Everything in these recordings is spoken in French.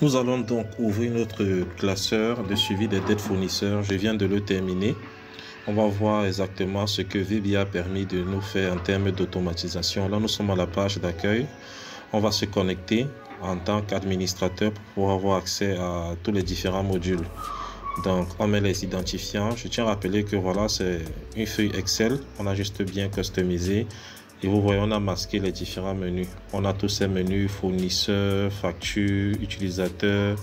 Nous allons donc ouvrir notre classeur de suivi des dettes fournisseurs. Je viens de le terminer. On va voir exactement ce que VBA a permis de nous faire en termes d'automatisation. Là, nous sommes à la page d'accueil. On va se connecter en tant qu'administrateur pour avoir accès à tous les différents modules. Donc, on met les identifiants. Je tiens à rappeler que voilà, c'est une feuille Excel. On a juste bien customisé. Et vous voyez, on a masqué les différents menus. On a tous ces menus: fournisseurs, factures, utilisateurs,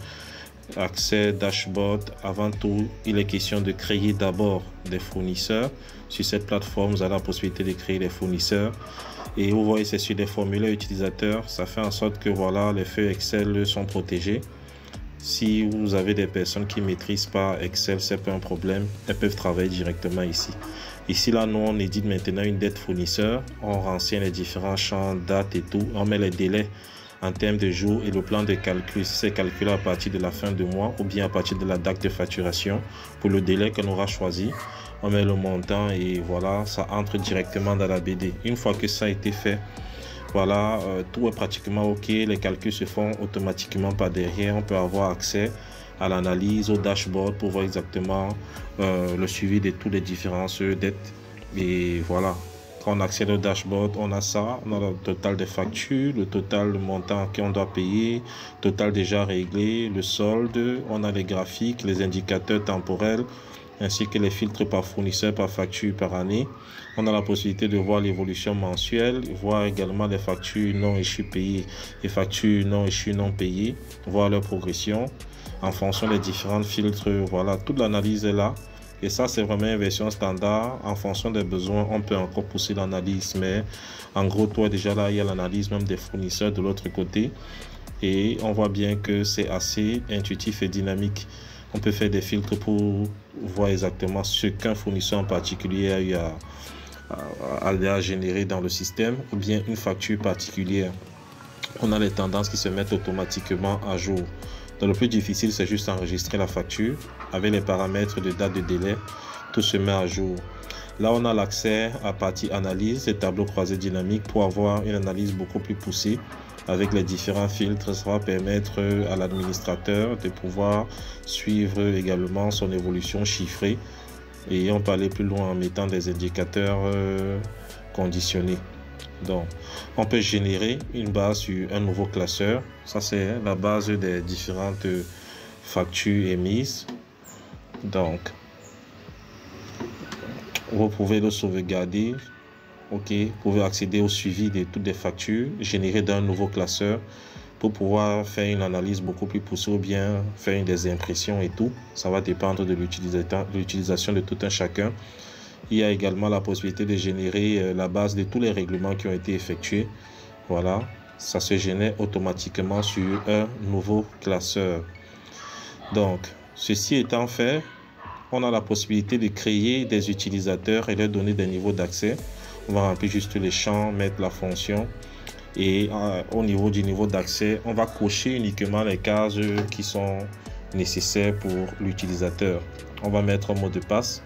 accès, dashboard. Avant tout, il est question de créer d'abord des fournisseurs. Sur cette plateforme, vous avez la possibilité de créer des fournisseurs. Et vous voyez, c'est sur des formulaires utilisateurs. Ça fait en sorte que voilà, les feuilles Excel sont protégées. Si vous avez des personnes qui ne maîtrisent pas Excel, c'est pas un problème. Elles peuvent travailler directement ici. Ici, là, nous, on édite maintenant une dette fournisseur. On renseigne les différents champs, dates et tout. On met les délais en termes de jours et le plan de calcul. Si c'est calculé à partir de la fin du mois ou bien à partir de la date de facturation pour le délai qu'on aura choisi. On met le montant et voilà, ça entre directement dans la BD. Une fois que ça a été fait, voilà, tout est pratiquement OK. Les calculs se font automatiquement par derrière. On peut avoir accès à l'analyse, au dashboard pour voir exactement le suivi de toutes les différentes dettes. Et voilà, quand on accède au dashboard, on a ça, on a le total des factures, le total de montant qu'on doit payer, total déjà réglé, le solde, on a les graphiques, les indicateurs temporels, ainsi que les filtres par fournisseur, par facture, par année. On a la possibilité de voir l'évolution mensuelle, voir également les factures non échues payées et factures non échues non payées, voir leur progression en fonction des différents filtres. Voilà, toute l'analyse est là. Et ça, c'est vraiment une version standard. En fonction des besoins, on peut encore pousser l'analyse. Mais en gros, toi, déjà là, il y a l'analyse même des fournisseurs de l'autre côté. Et on voit bien que c'est assez intuitif et dynamique. On peut faire des filtres pour voir exactement ce qu'un fournisseur en particulier a eu à générer dans le système, ou bien une facture particulière. On a les tendances qui se mettent automatiquement à jour. Donc, le plus difficile, c'est juste enregistrer la facture avec les paramètres de date de délai. Tout se met à jour. Là, on a l'accès à partie analyse et tableau croisé dynamique pour avoir une analyse beaucoup plus poussée avec les différents filtres. Ça va permettre à l'administrateur de pouvoir suivre également son évolution chiffrée. Et on peut aller plus loin en mettant des indicateurs conditionnés. Donc, on peut générer une base sur un nouveau classeur. Ça, c'est la base des différentes factures émises. Donc, vous pouvez le sauvegarder. OK, vous pouvez accéder au suivi de toutes les factures, générer d'un nouveau classeur pour pouvoir faire une analyse beaucoup plus poussée ou bien faire des impressions et tout. Ça va dépendre de l'utilisation de tout un chacun. Il y a également la possibilité de générer la base de tous les règlements qui ont été effectués. Voilà, ça se génère automatiquement sur un nouveau classeur. Donc, ceci étant fait, on a la possibilité de créer des utilisateurs et leur donner des niveaux d'accès. On va remplir juste les champs, mettre la fonction. Et au niveau du niveau d'accès, on va cocher uniquement les cases qui sont nécessaires pour l'utilisateur. On va mettre un mot de passe.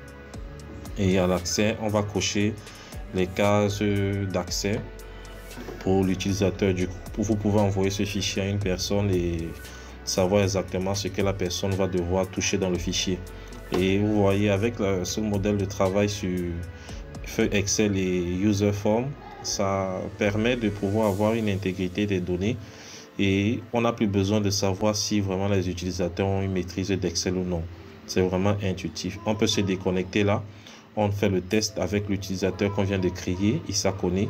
Et à l'accès, on va cocher les cases d'accès pour l'utilisateur. Du coup, vous pouvez envoyer ce fichier à une personne et savoir exactement ce que la personne va devoir toucher dans le fichier. Et vous voyez, avec ce modèle de travail sur feuille Excel et user form, ça permet de pouvoir avoir une intégrité des données et on n'a plus besoin de savoir si vraiment les utilisateurs ont une maîtrise d'Excel ou non. C'est vraiment intuitif. On peut se déconnecter là. On fait le test avec l'utilisateur qu'on vient de créer. Il s'en connaît.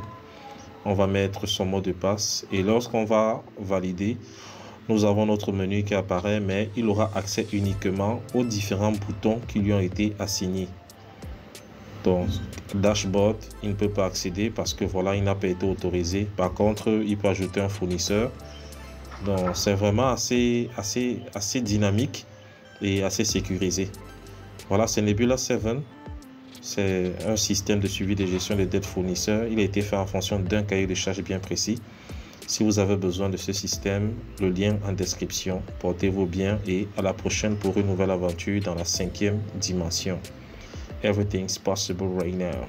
On va mettre son mot de passe. Et lorsqu'on va valider, nous avons notre menu qui apparaît, mais il aura accès uniquement aux différents boutons qui lui ont été assignés. Donc, dashboard, il ne peut pas accéder parce que voilà, il n'a pas été autorisé. Par contre, il peut ajouter un fournisseur. Donc, c'est vraiment assez dynamique et assez sécurisé. Voilà, c'est Nebula 7. C'est un système de suivi de gestion des dettes fournisseurs. Il a été fait en fonction d'un cahier de charges bien précis. Si vous avez besoin de ce système, le lien en description. Portez-vous bien et à la prochaine pour une nouvelle aventure dans la 5e dimension. Everything's possible right now.